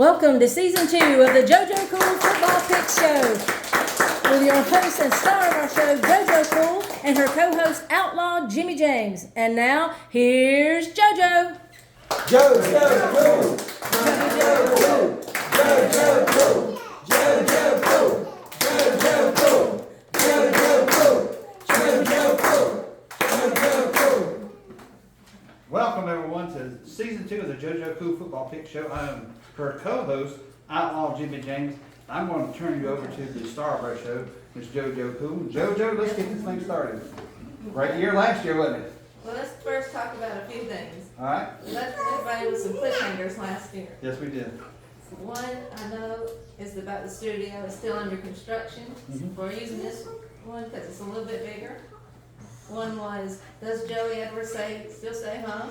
Welcome to season 2 of the JoJo Cool Football Pick Show with your host and star of our show, JoJo Cool, and her co-host, Outlaw Jimmy James. And now, here's JoJo. JoJo Cool, JoJo Cool, JoJo Cool, JoJo Cool, JoJo Cool, JoJo Cool, JoJo Cool, JoJo Cool. Welcome everyone to season 2 of the JoJo Cool Football Pick Show. I am her co-host, Outlaw Jimmy James. I'm going to turn you over to the star of our show, Miss JoJo Cool. JoJo, let's get this thing started. Right here last year, wasn't it? Well, let's first talk about a few things. All right. We left everybody with some cliffhangers last year. Yes, we did. One I know is about the studio. It's still under construction. We're using this one because it's a little bit bigger. One was, does Joey ever still say huh?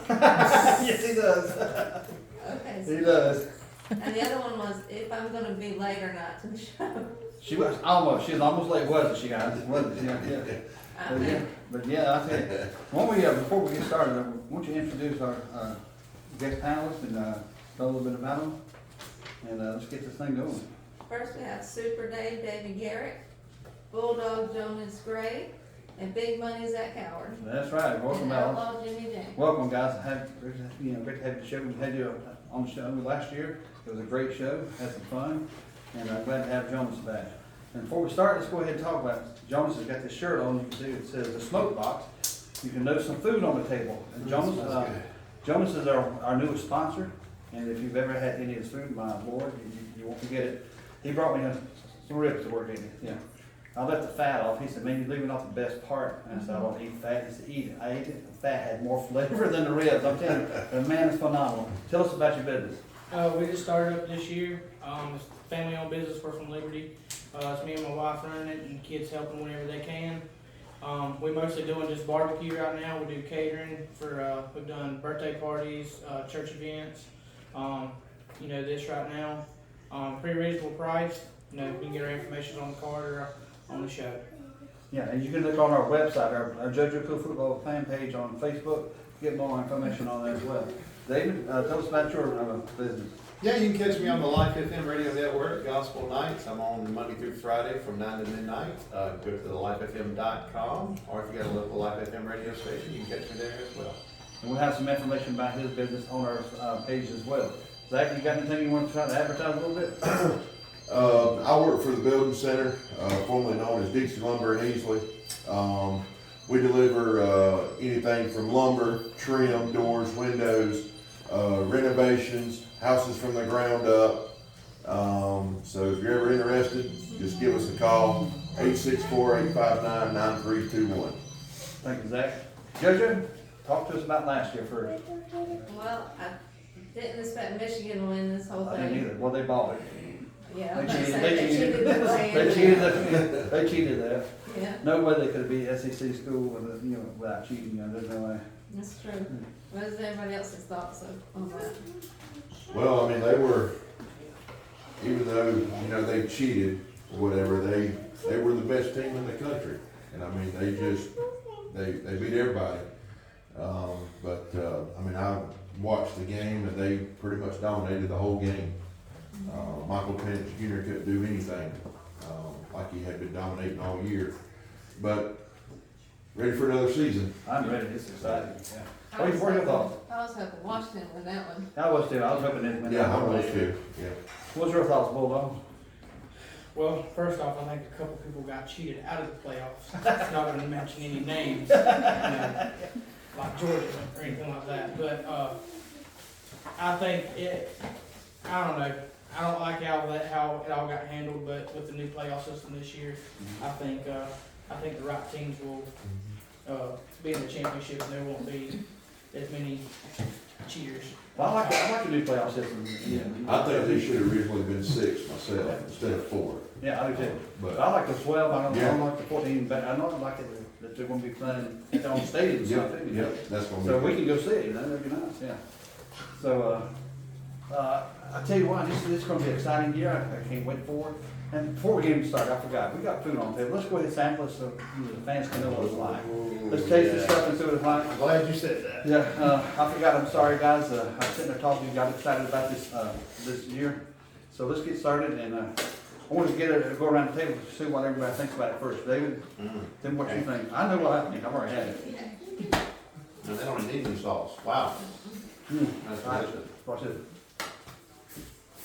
Yes, he does. Okay. He does. And the other one was, if I'm going to be late or not to the show. She was almost late, wasn't she, guys? Wasn't she? Yeah. But yeah, I tell you, before we get started, I want you to introduce our guest panelists and tell a little bit about them, and let's get this thing going. First we have Super Dave, David Garrett, Bulldog Jonas Gray, and Big Money Zach Howard. That's right. Welcome, and Al. Outlaw Jimmy James. Welcome, guys. Great to have the show. We had you on the show last year. It was a great show. Had some fun, and I'm glad to have Jonas back. And before we start, let's go ahead and talk about it. Jonas has got this shirt on. You can see it says the smoke box. You can notice some food on the table. And Jonas is our newest sponsor. And if you've ever had any of his food, my lord, you won't forget it. He brought me some ribs to work, didn't he? Yeah. I left the fat off. He said, man, you're leaving off the best part. And I said, I don't eat fat. He said, eat it. I ate it. The fat had more flavor than the ribs. I'm telling you, the man is phenomenal. Tell us about your business. We just started up this year. It's a family-owned business. We're from Liberty. It's me and my wife running it, and kids helping whenever they can. We're mostly doing just barbecue right now. We do catering for. We've done birthday parties, church events. This right now. Pretty reasonable price. You can get our information on the card or on the show. Yeah, and you can look on our website, our JoJo Cool Football fan page on Facebook, get more information on that as well. David, tell us about your business. Yeah, you can catch me on the Life FM radio network, Gospel Nights. I'm on Monday through Friday from 9 to midnight. Go to thelifefm.com, or if you got a local Life FM radio station, you can catch me there as well. And we'll have some information about his business on our page as well. Zach, you got anything you want to try to advertise a little bit? I work for the Building Center, formerly known as Dixie Lumber in Easley. We deliver anything from lumber, trim, doors, windows, renovations, houses from the ground up. So if you're ever interested, just give us a call, 864-859-9321. Thank you, Zach. JoJo, talk to us about last year first. Well, I didn't expect Michigan to win this whole I thing. didn't either. Well, they bought it. Yeah, They cheated. they cheated the plan. They cheated that. Yeah, No way they could be SEC school without cheating. There's no way. that's true. What is everybody else's thoughts on that? Well, I mean, they were, even though, they cheated or whatever, they were the best team in the country. And I mean, they beat everybody. I watched the game and they pretty much dominated the whole game. Michael Penix Jr. couldn't do anything like he had been dominating all year. But ready for another season. I'm ready. It's exciting. Yeah. What are your thoughts? I was hoping Washington win that one. I was too. I was hoping it. Yeah, I was too. Yeah. What's your thoughts, Bulldog? Well, first off, I think a couple people got cheated out of the playoffs. Not going to mention any names, like Georgia or anything like that. But I think I don't know. I don't like how it all got handled, but with the new playoff system this year, I think the right teams will be in the championship, and there won't be as many cheaters. Well, I like the new playoff system. Yeah. I think they should have originally been 6 myself instead of 4. Yeah, I do too. But I like the 12. I Yeah. don't like the 14. But I don't like it that they're going to be playing at their own stadium. Yep, that's going to be So we good. can go see it. That'd be nice. Yeah. So I tell you what, this is going to be an exciting year. I can't wait for it. And before we get even started, I forgot, we got food on the table. Let's go ahead and sample it so the fans can know what it's like. Let's taste this stuff and see what it's like. I'm glad you said that. Yeah, I forgot, I'm sorry guys, I was sitting there talking, got excited about this year. So let's get started, and, I want to go around the table to see what everybody thinks about it first. David, tell me what you think. I know what I think, I've already had it. No, they don't need new sauce. Wow. That's All right, delicious. watch this.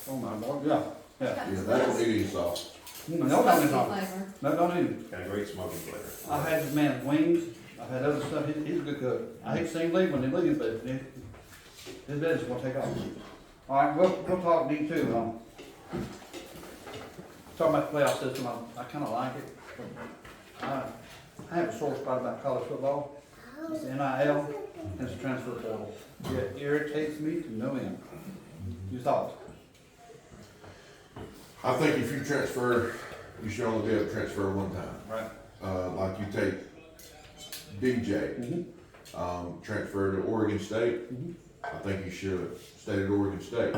Oh my Lord, yeah. Yeah, that don't need any sauce. No, don't need sauce. Flavor. No, don't need it. Got a great smoky flavor. I've had this man's wings, I've had other stuff, he's a good cook. I hate to see him leave when he leaves, but his business will take off. All right, we'll talk D2. Talking about the playoff system, I kinda like it. I have a sore spot about college football. It's the NIL, and it's the transfer portal. It irritates me to no end. Your thoughts? I think if you transfer, you should only be able to transfer one time. Right. Like you take DJ, transfer to Oregon State. I think you should have stayed at Oregon State.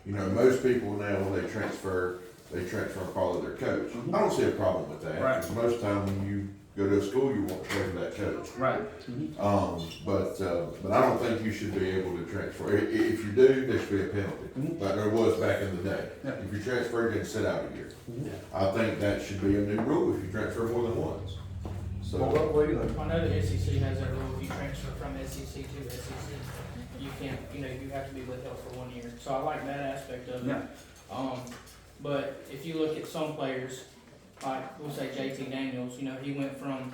You know, most people now, when they transfer and follow their coach. I don't see a problem with that. Right. Because most of the time when you go to a school, you want to play for that coach. Right. But I don't think you should be able to transfer. If you do, there should be a penalty, like there was back in the day. Yeah. If you transfer, you can sit out a year. Yeah. I think that should be a new rule if you transfer more than once. So, What do you think? I know the SEC has that rule, if you transfer from SEC to SEC, you can't, you have to be withheld for 1 year. So I like that aspect of it. Yeah. But if you look at some players, like, we'll say JT Daniels, he went from,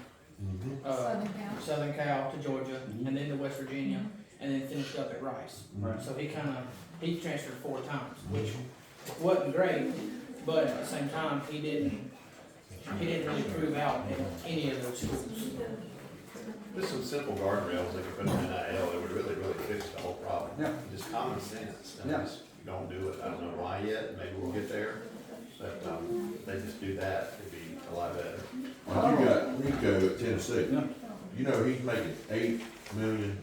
Southern Cal. Southern Cal to Georgia, and then to West Virginia, and then finished up at Rice. Right. So he transferred 4 times, which wasn't great, but at the same time, he didn't really prove out in any of those schools. Just some simple guardrails they could put in NIL, it would really, really fix the whole problem. Yeah. Just common sense. And Yeah. just don't do it. I don't know why yet, maybe we'll get there. But, they just do that, it'd be a lot better. like you got Rico at Tennessee. Yeah. You know, he's making $8 million.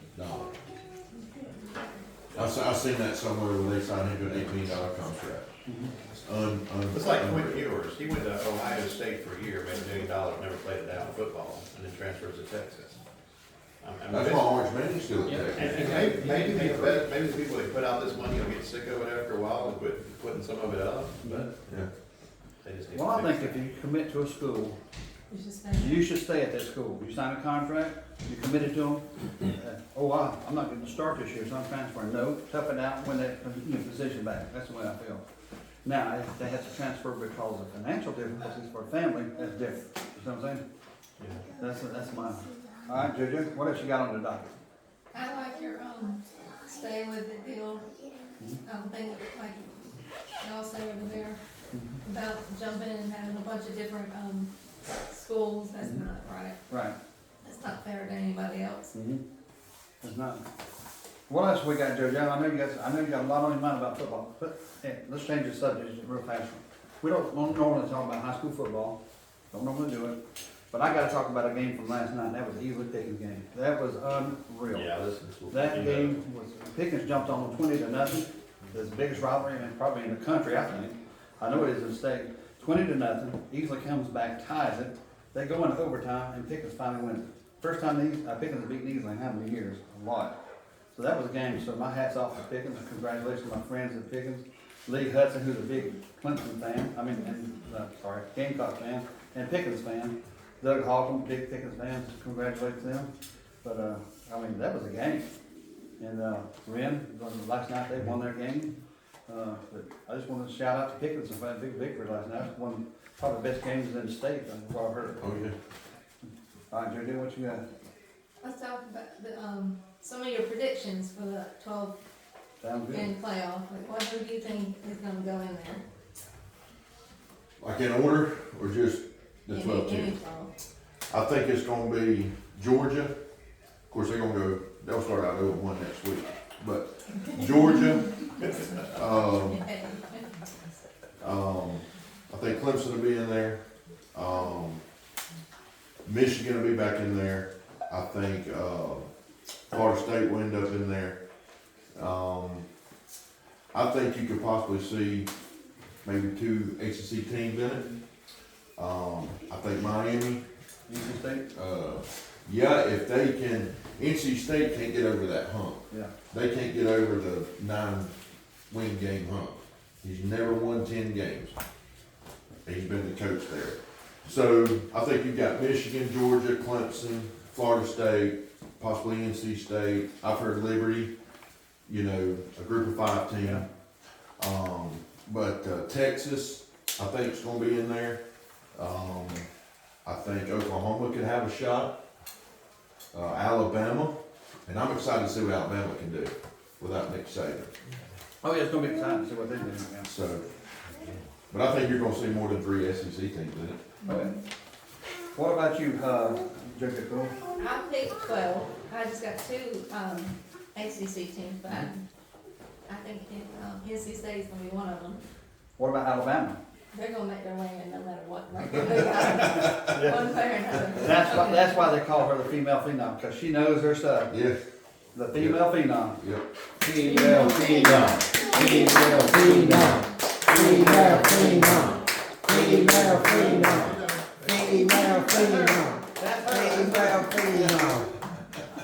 I seen that somewhere where they signed him to an $8 million contract. It's like Quinn Ewers, he went to Ohio State for a year, made $1 million, never played a down football, and then transfers to Texas. That's why Orange Manning's still at Yeah. Texas. And maybe the people that put out this money will get sick of it after a while and quit putting some of it up, but Yeah. they just need Well, I to think fix if you commit to a school, You should stay. you should stay at that school. You sign a contract, you committed to them. I'm not gonna start this year, so I'm transferring. No, tough it out, win that position back. That's the way I feel. Now, if they have to transfer because of financial difficulties for a family, that's different. You know what I'm saying? That's mine. All right, JoJo, what else you got on the docket? I like your, stay with it deal. Thing like y'all say over there about jumping and having a bunch of different, schools. That's not right. Right. That's not fair to anybody else. There's not. What else we got, JoJo? I know you got a lot on your mind about football, but, hey, let's change the subject real fast. We don't normally talk about high school football, don't normally do it, but I gotta talk about a game from last night, that was the Easley Pickens game. That was unreal. Yeah, listen. That game was, Pickens jumped on them 20-0. It's the biggest rivalry, probably in the country, I think. I know it is in the state. 20-0. Easley comes back, ties it. They go into overtime, and Pickens finally wins it. First time Pickens beaten Easley in how many years? A lot. So that was a game. So my hat's off to Pickens. Congratulations to my friends at Pickens. Lee Hudson, who's a big Clemson fan. Gamecock fan and Pickens fan. Doug Hawkins, big Pickens fan. Congratulations to them. But that was a game. And last night they won their game. But I just wanted to shout out to Pickens for that big victory last night. It's one of probably the best games in the state. That's what I've heard. Oh, yeah. All right, JoJo, what you got? Let's talk about the, some of your predictions for the 12 Sounds good. in playoff. Like, who do you think is gonna go in there? Like in order, or just the Any 12 teams? 12. I think it's gonna be Georgia. Of course, they'll start out 0-1 next week. But Georgia, I think Clemson will be in there. Michigan will be back in there. I think, Florida State will end up in there. I think you could possibly see maybe 2 ACC teams in it. I think Miami, NC State? yeah, if they can, NC State can't get over that hump. Yeah. They can't get over the 9-win game hump. He's never won won 10 games. He's been the coach there. So I think you've got Michigan, Georgia, Clemson, Florida State, possibly NC State. I've heard Liberty, you know, a group of 5 team. But Texas, I think is gonna be in there. I think Oklahoma could have a shot. Alabama, and I'm excited to see what Alabama can do without Nick Saban. Oh, yeah, it's gonna be exciting to see what they're doing, yeah. So, but I think you're gonna see more than 3 SEC teams in it. Okay. What about you, JoJo Cool? I picked 12. I just got 2, ACC teams, but I think, NC State's gonna be one of them. What about Alabama? They're gonna make their way in no matter what. Right? One way or another. That's why they call her the female phenom, because she knows her stuff. Yeah. The female phenom. Yep. Female phenom, female phenom, female phenom, female phenom, female phenom, female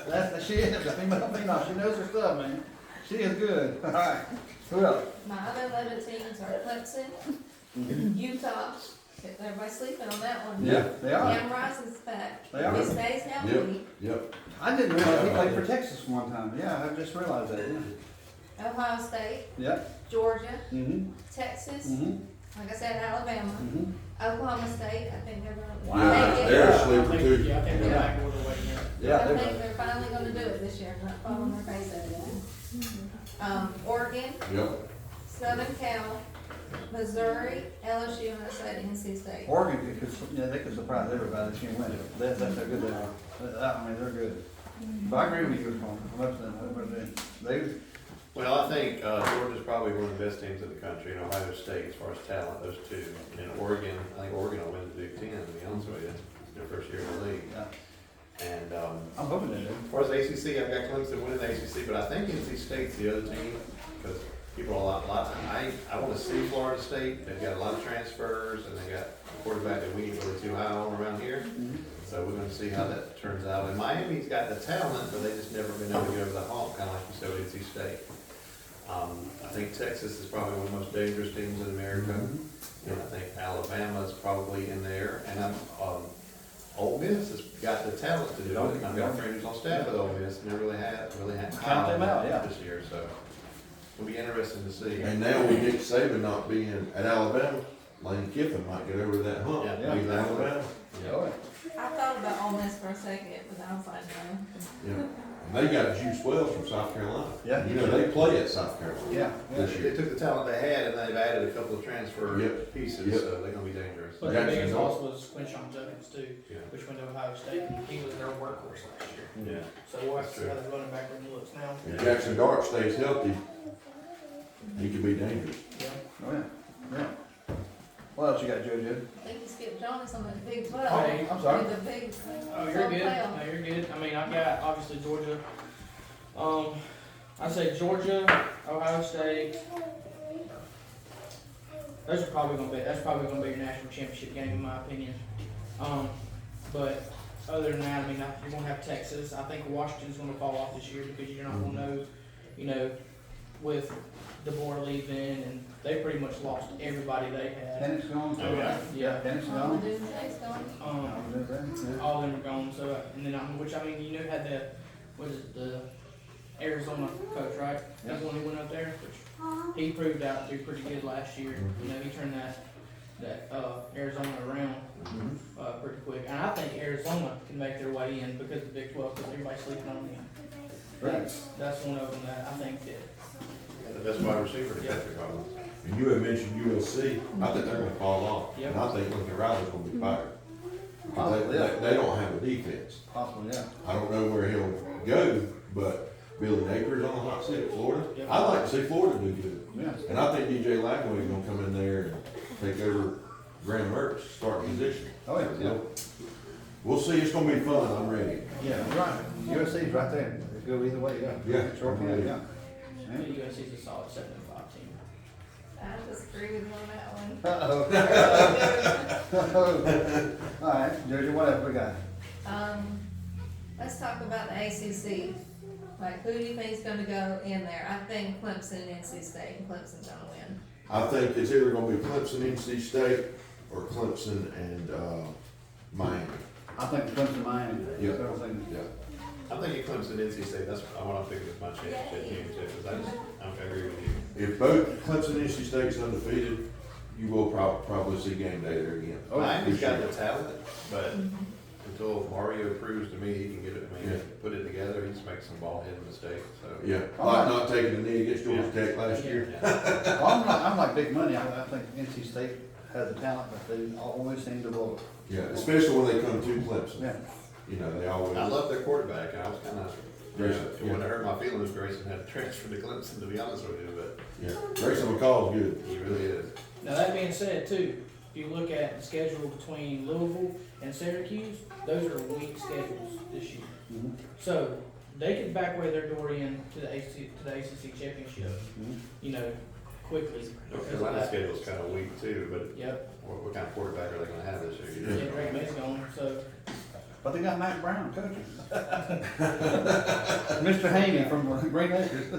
phenom. She is the female phenom. She knows her stuff, man. She is good. All right. Who else? My other 11 teams are Clemson, Utah. Everybody's sleeping on that one. Yeah, they are. Cam Rising's back. They are. He stays healthy. Yep. I didn't realize he played for Texas one time. Yeah, I just realized that. Yeah. Ohio State, Yep. Georgia, Mm-hmm. Texas, Mm-hmm. like I said, Alabama, Mm-hmm. Oklahoma State. I think they're gonna Yeah, make it. they're a I sleeper think, too. yeah, I think they're back order way here. Yeah, I they think were. they're finally gonna do it this year, not falling their face every day. Oregon, Yep. Southern Cal, Missouri, LSU, and I said NC State. Oregon they could surprise everybody if you win it. That's how good they are. I mean, they're good. But I agree with you, they, Well, I think Georgia's probably one of the best teams in the country, and Ohio State as far as talent, those two. And Oregon, I think Oregon will win the Big Ten, to be honest with you. It's their first year in the league. yeah. And I'm hoping they do. as far as the ACC, I've got Clemson winning the ACC, but I think NC State's the other team, because people are I want to see Florida State. They've got a lot of transfers, and they got a quarterback that we ain't really too high on around here. So we're gonna see how that turns out. And Miami's got the talent, but they just never been able to get over the hump, kind of like you said with NC State. I think Texas is probably one of the most dangerous teams in America. And I think Alabama's probably in there. And Ole Miss has got the talent to do it. I've got a friend who's on staff with Ole Miss, and they really had Count them out, yeah. this year, so it'll be interesting to see. And now with Nick Saban not being at Alabama, Lane Kiffin might get over that hump. Yeah. Being at Alabama. Yeah. I thought about Ole Miss for a second, but I was like, no. Yeah. And they got Juice Wells from South Carolina. Yeah. You know, they play at South Carolina. Yeah, This they year. took the talent they had, and they've added a couple of transfer Yep. pieces, Yep. so they're gonna be dangerous. But the Jackson biggest Dart. loss was Quinshon Judkins too, Yeah. which went to Ohio State. He was their workhorse last year. Yeah. So we'll have to see True. how the running back room looks now. If Jackson Dart stays healthy, he could be dangerous. Yeah. Oh, yeah. Yeah. What else you got, JoJo? I think you skipped Jonas on the Big 12. Hey, I'm sorry. The big. Oh, you're good. No, you're good. I mean, I've got obviously Georgia. I say Georgia, Ohio State. That's probably gonna be your national championship game in my opinion. But other than that, I mean, you're gonna have Texas. I think Washington's gonna fall off this year because you're not gonna know, with DeBoer leaving, and they pretty much lost everybody they had. Tennis gone? Oh, yeah. Yeah. Tennis All gone? the Doomsday's gone. All of them are gone. So, and then which I mean, you know, had the Arizona coach, right? Yeah. He's the one who went up there, which he proved out to be pretty good last year. You know, he turned that Arizona around pretty quick. And I think Arizona can make their way in because of the Big 12, because everybody's sleeping on them. That's one of them that I think that. The best wide receiver in the country, probably. And you had mentioned USC, I think they're gonna fall off. Yep. And I think Lincoln Riley's gonna be fired. Because they don't have a defense. Possibly, yeah. I don't know where he'll go, but Billy Napier is on the hot seat at Florida. Yep. I'd like to see Florida do good. Yeah. And I think DJ Lagway's gonna come in there and take over Graham Mertz, starting position. Oh, yeah. So, we'll see, it's gonna be fun, I'm ready. Yeah, right. USC's right there. It go either way, yeah. Yeah. Sure can, yeah. The USC's a solid 7-5 team. I disagree with you on that one. All right, JoJo, what else we got? Let's talk about the ACC. Like, who do you think's gonna go in there? I think Clemson and NC State, and Clemson's gonna win. I think it's either gonna be Clemson, NC State, or Clemson and, Miami. I think Clemson, Miami. Yeah. That's what I'm thinking. Yeah. I'm thinking Clemson, NC State, that's what I'm thinking is my championship game too, because I agree with you. If both Clemson and NC State's undefeated, you will probably see game day there again. Miami's got the talent, but until Mario proves to me he can get it, Yeah. put it together, he's making some ball hitting mistakes, so. Yeah, like not taking the knee against Georgia Tech last year. Yeah. Well, I'm like big money. I think NC State has the talent, but they always seem to blow it. Yeah, especially when they come to Clemson. Yeah. You know, they always. I love their quarterback, and I was kind of, Grayson, yeah. when I heard my feelings, Grayson had transferred to Clemson, to be honest with you, but Yeah, Grayson McCall is good. he really is. Now, that being said, too, if you look at the schedule between Louisville and Syracuse, those are weak schedules this year. Mhm. So, they could backway their door in to the ACC championship, you know, quickly. North because of Carolina's that. schedule's kind of weak too, but Yep, what kind of quarterback are they gonna have this year? yeah, Drake May's gone, so, But they got Matt Brown coaching. Mr. Haney from Green Acres.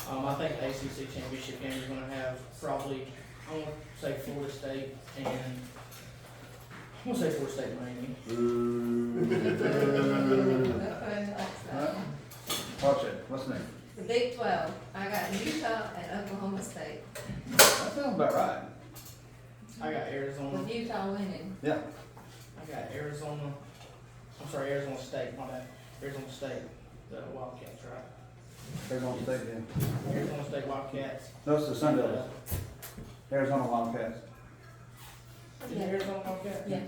I think the ACC championship game is gonna have probably, I wanna say Florida State and, I'm gonna say Florida State and Miami. Okay, that's that. Watch it. What's the name? The Big 12, I got Utah and Oklahoma State, That sounds about right. I got Arizona, with Utah winning. Yeah. I got Arizona, I'm sorry, Arizona State, my bad, Arizona State, the Wildcats, right? Arizona State, yeah. Arizona State Wildcats. No, it's the Sun Devils. Arizona Wildcats. Is it Arizona Wildcats? Yeah.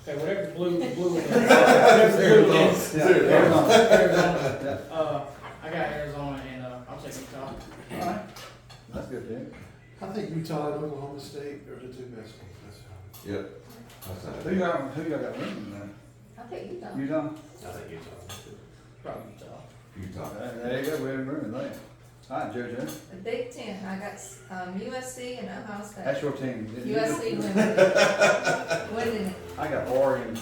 Okay, whatever the blue is. Whatever the blue is. Yeah, Arizona. Arizona. Yeah. I got Arizona and, I'll take Utah. All right. That's good, dude. I think Utah and Oklahoma State are the two best teams. That's Yep. That's Who it. you got winning then? I picked Utah. Utah? I think Utah. Probably Utah. Utah. There you go, we're in room there. All right, JoJo. The Big 10, I got USC and Ohio State. That's your team. USC winning. Winning it. I got Oregon.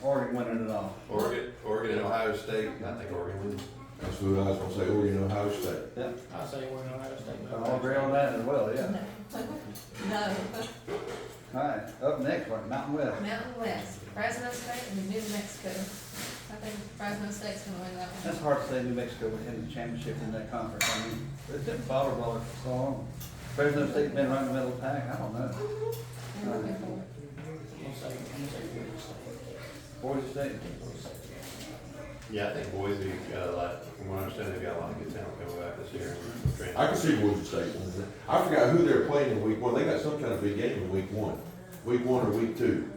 Oregon winning it all. Oregon and Ohio State, I think Oregon wins. That's what I was gonna say, Oregon, Ohio State. Yeah. I say we're gonna Ohio State. I'll agree on that as well, yeah. No. All right, up next, like Mountain West. Mountain West, Fresno State and New Mexico. I think Fresno State's gonna win that one. That's hard to say New Mexico would win the championship in that conference. I mean, it's been volleyball for so long. Fresno State's been right in the middle of the pack, I don't know. I'm looking for it. I'm gonna say Boise State. Yeah, I think Boise got a lot, from what I understand, they've got a lot of good talent coming back this year. I can see Boise State winning it. I forgot who they're playing in week one. They got some kind of big game in week one or week two.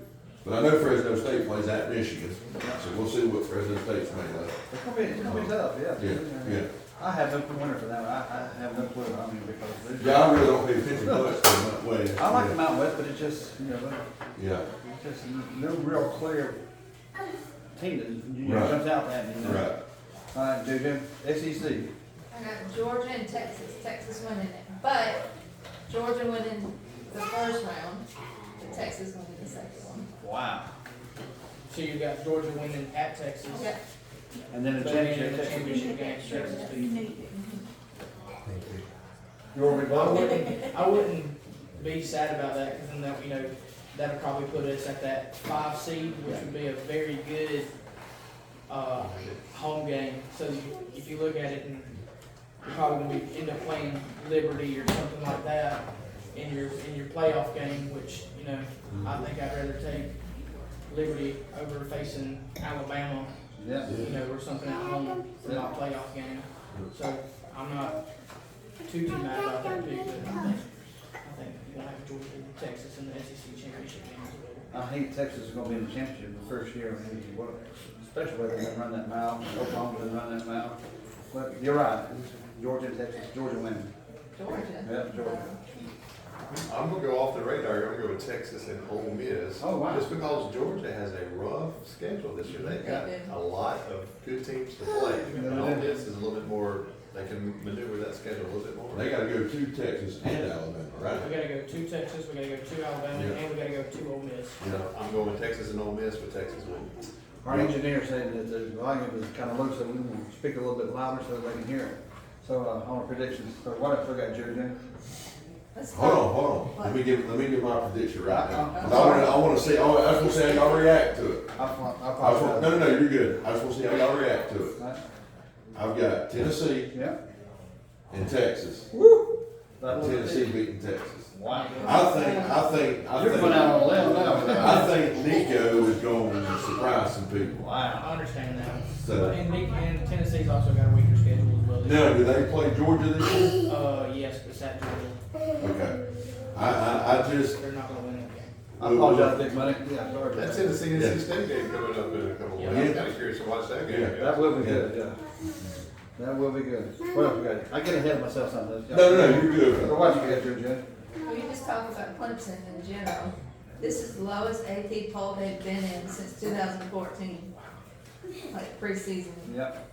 But I know Fresno State plays at Michigan, so we'll see what Fresno State's made of. It's gonna be tough, yeah. Yeah, yeah. I have no winner for that, I have no clue, I mean, because. there's- Yeah, I really don't pay attention much to that way. I like the Mountain West, but it's just, you know, Yeah, it's just no real clear team that, you know, Right. jumps out at me, you know. right. All right, JoJo, SEC. I got Georgia and Texas, Texas winning it, but Georgia winning the first round, but Texas winning the second one. Wow. So you got Georgia winning at Texas. Okay. And then the But then in championship, the Texas. championship game, Texas beat. Your I rebuttal? wouldn't be sad about that, because then that, you know, that would probably put us at that 5 seed, which would be a very good, home game. So if you look at it, and you're probably gonna be, end up playing Liberty or something like that in your playoff game, which, you know, I think I'd rather take Liberty over facing Alabama, Yeah. you know, or something at home for my playoff game. So I'm not too mad about that pick, but I think you're gonna have Georgia and Texas in the SEC championship game as well. I hate Texas is gonna be in the championship the first year, and what, especially where they're gonna run that mile, Oklahoma gonna run that mile. But you're right, Georgia and Texas, Georgia winning. Georgia. Yeah, Georgia. I'm gonna go off the radar, I'm gonna go with Texas and Ole Miss. Oh, wow. Just because Georgia has a rough schedule this year, they've got They do. a lot of good teams to play. And Ole Miss is a little bit more, they can maneuver that schedule a little bit more. They gotta go to Texas and Alabama, right? We gotta go to Texas, we gotta go to Alabama, Yeah. and we gotta go to Ole Miss. You know, I'm going Texas and Ole Miss, but Texas wins. Our engineer said that the volume was kind of low, so we will speak a little bit louder so they can hear it. So, on our predictions, so what else we got, JoJo? Let's Hold talk. on, hold on. Let me give my prediction right now. Uh-uh. 'Cause I wanna see, I just wanna see how y'all react to it. I I just want, no, you're good. I just wanna see how y'all react to it. I've got Tennessee Yeah. and Texas. That was Tennessee it. beating Texas. Wow. I You're going out on a limb now. I think Nico is going to surprise some people. Wow. I understand that. So- But and Tennessee's also got a weaker schedule as well. Now, do they play Georgia this year? Yes, but it's at Georgia. Okay. I just, They're not gonna win that game. I apologize, Big Money. Yeah, sorry. That Tennessee NC State game coming up in a couple of weeks. I'm kinda curious to watch that game. Yeah. That will be good, yeah. That will be good. What else we got? I get ahead of myself sometimes. no, you're good. What else you got, Joe? We just talk about Clemson in general. This is the lowest AP poll they've been in since 2014, like preseason. Yep.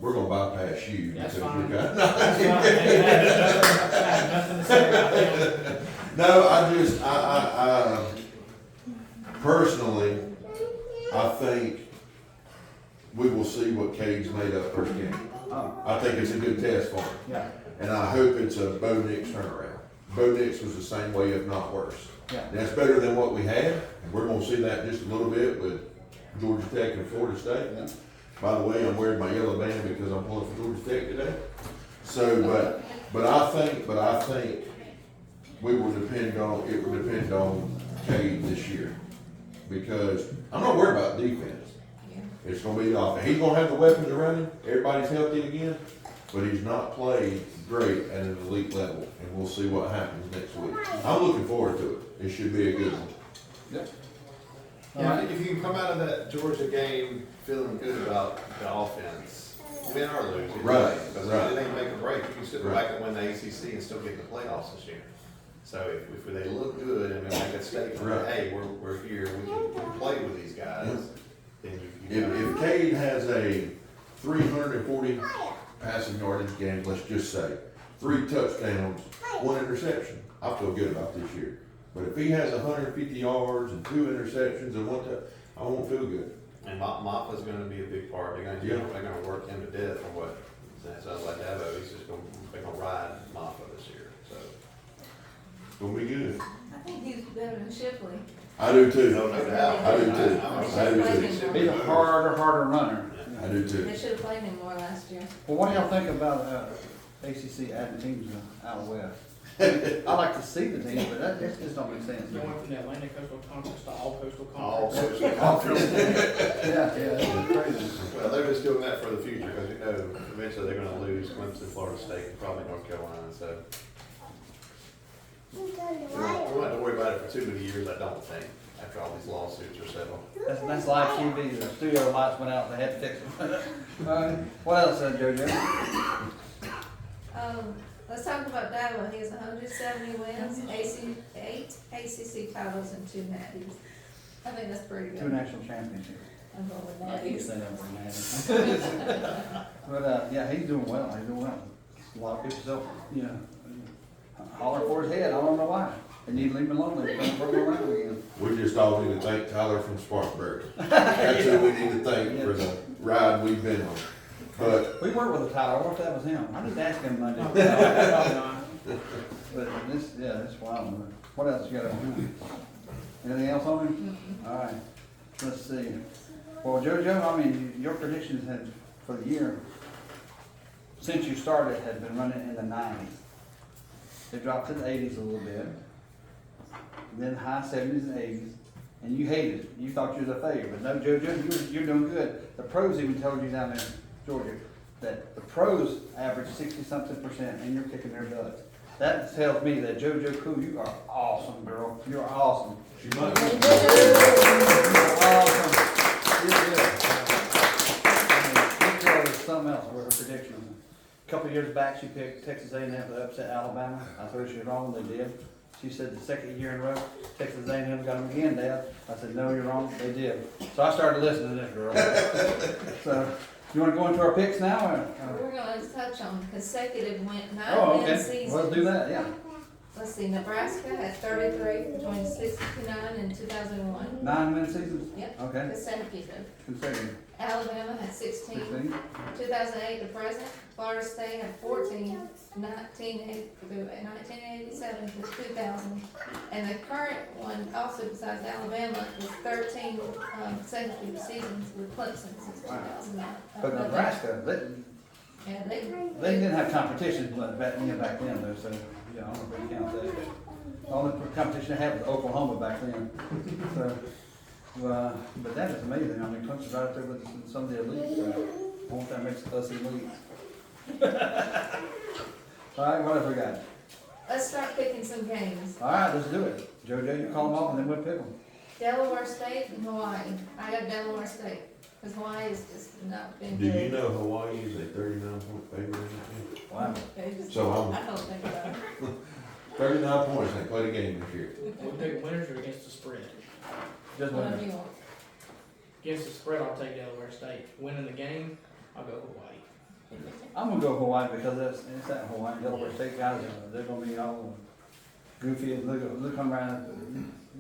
We're gonna bypass you That's because fine. you got. That's fine. I have nothing to say about them. No, I personally, I think we will see what Cade's made up first game. Oh, I think it's a good test for him. yeah, And I hope it's a Bo Nix turnaround. Bo Nix was the same way, if not worse. yeah. That's better than what we had, and we're gonna see that just a little bit with Georgia Tech and Florida State. Yeah. By the way, I'm wearing my yellow band because I'm pulling for Georgia Tech today. So, but I think it will depend on Cade this year. Because I'm not worried about defense. Yeah. It's gonna be the offense. He's gonna have the weapons around him, everybody's healthy again, but he's not played great at an elite level, and we'll see what happens next week. I'm looking forward to it. It should be a good one. Yeah, I think if you can come out of that Georgia game feeling good about the offense, win or lose. either Right, way, Because right. it ain't make or break. You can sit Right. back and win the ACC and still get in the playoffs this year. So if they look good and we make a statement, Right. hey, we're here, we can play with these guys, then you If Cade has a 340 passing yardage game, let's just say, 3 touchdowns, 1 interception, I feel good about this year. But if he has 150 yards and 2 interceptions and 1 touch, I won't feel good. And Mappa's gonna be a big part. They're gonna work him to death from what it sounds like Dabo. They're gonna ride Mappa this year, so. It's gonna be good. I think he's better than Shipley. I do too. No doubt. I do too. I'm I do excited. too. He's a harder runner. I do too. They should have played him more last year. Well, what do y'all think about ACC adding teams out west? I like to see the teams, but that just don't make sense. Going from the Atlantic Coastal Conference to all Coastal All Conference. social conference. Yeah, that's crazy. Well, they're just doing that for the future, because you know, eventually they're gonna lose Clemson, Florida State, and probably North Carolina, so. We won't have to worry about it for too many years, I don't think, after all these lawsuits are settled. That's live TV. The studio lights went out. They had to fix them. What else, JoJo? Let's talk about Dabo. He has 170 wins, 8 ACC titles, and 2 natties. I think that's pretty good. 2 national championships. I'm going with I can natties. say that for a But yeah, he's doing well. He's doing well. A lot of people still, holler for his head. I don't know why. They need to leave him alone. They're going to roll around again. We just all need to thank Tyler from Spartanburg. That's who we need to thank for the ride we've been on. But We worked with a Tyler. I wonder if that was him. I just asked him Monday. Probably not. But this wild. What else you got on him? Anything else on him? All right. Let's see. Well, JoJo, I mean, your predictions had for the year since you started had been running in the 90s. They dropped to the 80s a little bit, then high 70s and 80s, and you hated it. You thought you was a failure, but no, JoJo, you're doing good. The pros even told you down there in Georgia that the pros average 60-something%, and you're kicking their butts. That tells me that JoJo Cool, you are awesome, girl. You're awesome. she might be. You're awesome. You're good. This girl is something else with her predictions. A couple of years back, she picked Texas A&M to upset Alabama. I told her she was wrong, they did. She said the second year in a row, Texas A&M got them again, Dad. I said, no, you're wrong, they did. So I started listening to this girl. So, you wanna go into our picks now, or? We're gonna touch on consecutive 9 Oh, win okay. seasons. Well, let's do that, yeah. Let's see, Nebraska had 33 between 69 and 2001. 9-win seasons? Yep. Okay, Consecutive. consecutive. Alabama had 16. 16. 2008 to present, Florida State had 14, 1987 to 2000. And the current one, also besides Alabama, is 13 consecutive seasons with Clemson since 2009. But Nebraska, Yeah, they they didn't have competition back then though, so, yeah, I don't know if they count that. The only competition they had was Oklahoma back then. So, but that is amazing. I mean, Clemson's right up there with some of the elite, so I wonder if that makes us elite. All right, what else we got? let's start picking some games. All right, let's do it. JoJo, you call them off and then we'll pick them. Delaware State and Hawaii. I got Delaware State, because Hawaii is just not been Do good. you know Hawaii is a 39-point favorite in that game? Wow. They just- So I'm- I don't think so. 39 points, they played a game this year. We pick winners or against the spread? Just Whatever one. you want. Against the spread, I'll take Delaware State. Winning the game, I'll go Hawaii. I'm gonna go Hawaii because it's that Hawaii, Delaware State guys, they're gonna be all goofy and look around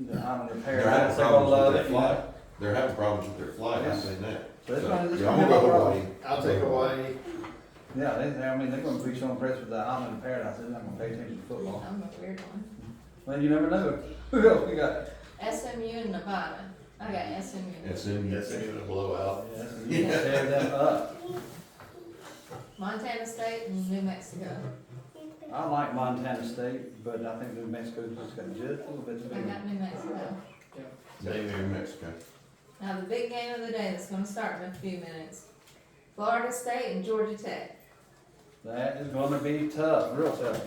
the island of They're having paradise. They're gonna problems love with it, their you know. flight. They're having problems with their flight, I've seen that. So it's So, gonna, yeah, I'm gonna go Hawaii. I'll take Hawaii. Yeah, I mean, they're gonna be so impressed with the island of paradise, they're not gonna pay attention to football. I'm a weird one. Well, you never know. Who else we got? SMU and Nevada. I got SMU. It's in, That's even a blowout. You can tear them up. Montana State and New Mexico. I like Montana State, but I think New Mexico's just got just a little bit I bigger. got New Mexico. Same here in Mexico. Now the big game of the day that's gonna start in a few minutes. Florida State and Georgia Tech. That is gonna be tough, real tough.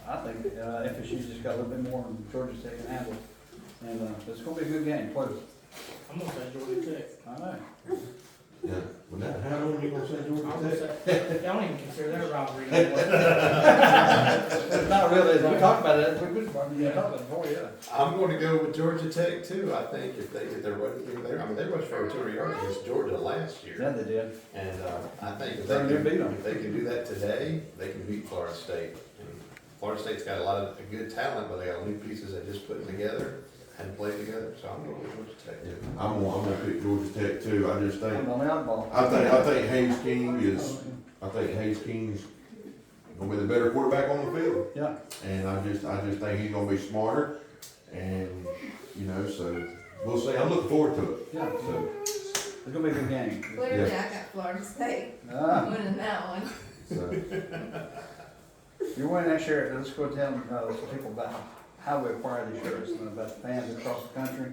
I think, FSU's just got a little bit more than Georgia State can handle. And, it's gonna be a good game, close. I'm gonna say Georgia Tech. All right. Yeah, when that happened, you gonna say I'm Georgia gonna Tech? say, y'all don't even consider that a rivalry anymore. It's not really, we talked about it, we talked about it before, yeah. I'm going to go with Georgia Tech too. I think if they're running, they rushed for over 200 yards against Georgia last year. Yeah, they did. And I think if They're they gonna beat 'em. if they can do that today, they can beat Florida State. And Florida State's got a lot of good talent, but they got new pieces they just put together and played together. So I'm going with Georgia Tech. Yeah, I'm gonna pick Georgia Tech too, I just think, I'm on the outball. I think Hayes King is gonna be the better quarterback on the field. Yeah, And I just think he's gonna be smarter, and, you know, so, we'll see, I'm looking forward to it. yeah, So, it's gonna be a good game. Clearly, I got Florida State Ah, winning that one. so, you're wearing that shirt, let's go tell some people about how we acquire these shirts, and about the fans across the country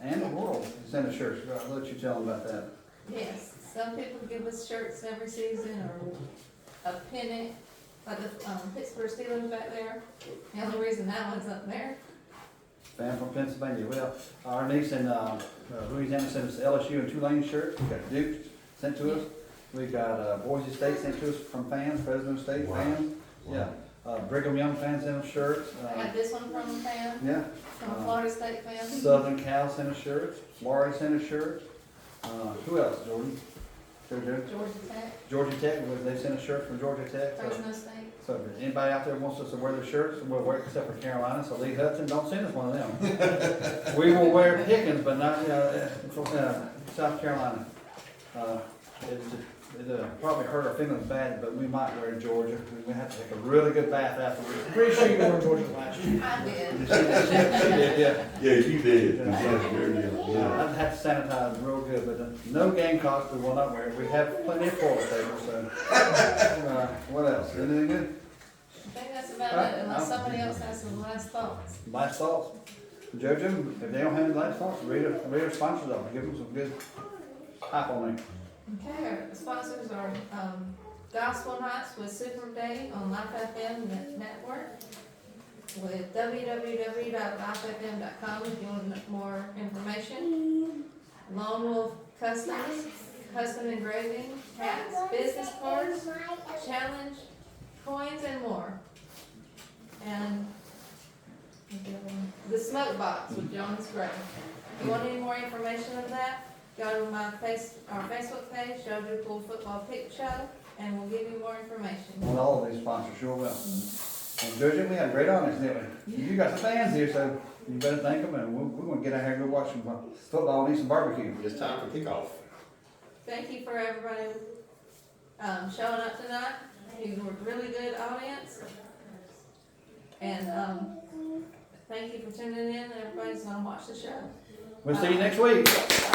and the world who send us shirts. I'll let you tell them about that. Yes, some people give us shirts every season or a pennant, like the Pittsburgh Steelers back there. The only reason that one's up there. Fan from Pennsylvania. Well, our niece in Louisiana sent us LSU and Tulane shirts. We got Duke sent to us. We got Boise State sent to us from fans, Fresno State Wow. fans. Yeah, Brigham Young fans sent us shirts. I got this one from a fan, Yeah, from a Florida State fan. Southern Cal sent us shirts. Florida sent us shirts. Who else, Jordan? Georgia Tech, Georgia Tech, they sent us shirts from Georgia Tech. Fresno State. So if anybody out there wants us to wear their shirts, we'll wear it except for Carolina, so Lee Hudson, don't send us one of them. We will wear Pickens, but not, South Carolina. It probably hurt our feelings bad, but we might wear Georgia. We have to take a really good bath afterwards. Pretty sure you wore Georgia last year. I did. Yeah. yeah, you did. Yeah. I'd have to sanitize real good, but no Gamecocks, we will not wear it. We have plenty of toilet paper, so. What else? Anything good? I think that's about Alright, it, unless somebody else has some last thoughts. Last thoughts? JoJo, if they don't have any last thoughts, read our sponsors off, give them some good hype on it. Okay, our sponsors are Gospel Nights with Super Day on Life FM Network, with www.lifefm.com if you want more information. Lone Wolf Customs, custom engraving, hats, business cards, challenge, coins, and more. And the Smoke Box with Jonas Gray. If you want any more information on that, go to our Facebook page, JoJo Pool Football Pick Show, and we'll give you more information. On all of these sponsors, sure will. And JoJo, we had a great audience, didn't we? You got some fans here, so you better thank them, and we're gonna get out here and go watch some football and eat some barbecue. It's time for kickoff. thank you for everybody, showing up tonight. You were a really good audience. And, thank you for tuning in. Everybody's gonna watch the show. We'll see you next week.